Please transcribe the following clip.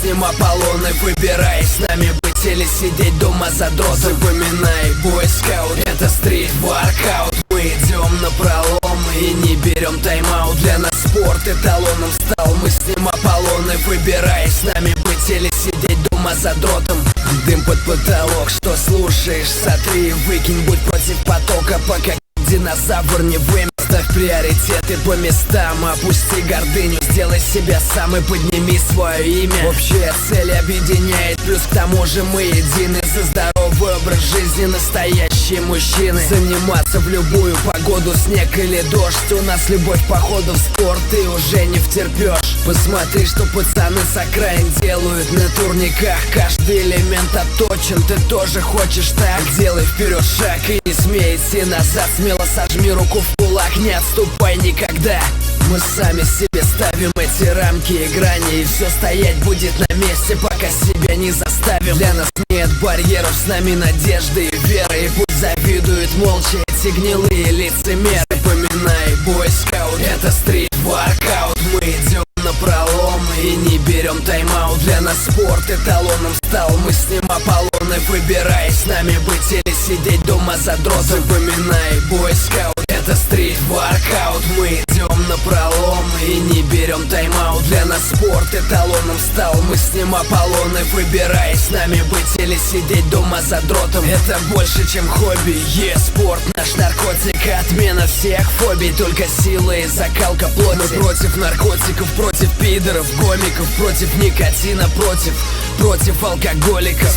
с ним Аполлоны. Выбирай, с нами быть или сидеть дома задротом. Запоминай, бойскаут, это стрит воркаут. Мы идем на пролом и не берем тайм-аут. Для нас спорт эталоном стал, мы с ним Аполлоны. Выбирай, с нами быть или сидеть дома задротом. Дым под потолок, что слушаешь, сотри и выкинь. Будь против потока, пока динозавр не вымер. Ставь приоритеты по местам, опусти гордыню, сделай себя сам и подними свое имя. Общая цель объединяет, плюс к тому же мы едины. За здоровый образ жизни настоящие мужчины. Заниматься в любую погоду, снег или дождь. У нас любовь походу в спорт, ты уже не втерпешь. Посмотри, что пацаны с окраин делают на турниках. Каждый элемент отточен, ты тоже хочешь так? Делай вперед шаг и не смей идти назад. Смело сожми руку в кулак, не отступай никогда. Мы сами себе ставим эти рамки и грани, и все стоять будет на месте, пока себя не заставим. Для нас нет барьеров, с нами надежда и вера. И пусть завидуют молча эти гнилые лицемеры. Поминай, бойскаут, это стрит воркаут. Мы идем на пролом и не берем тайм-аут. Для нас спорт эталоном стал, мы с ним Аполлоны. Выбирай, с нами быть или сидеть дома задротом. Запоминай, бойскаут, это стрит воркаут. Мы идем на пролом и не берем тайм-аут. Для нас спорт эталоном стал, мы с ним Аполлоны. Выбирай, с нами быть или сидеть дома задротом. Это больше, чем хобби, спорт наш наркотик. Отмена всех фобий, только сила и закалка плоти. Мы против наркотиков, против пидоров, гомиков, против никотина, против алкоголиков.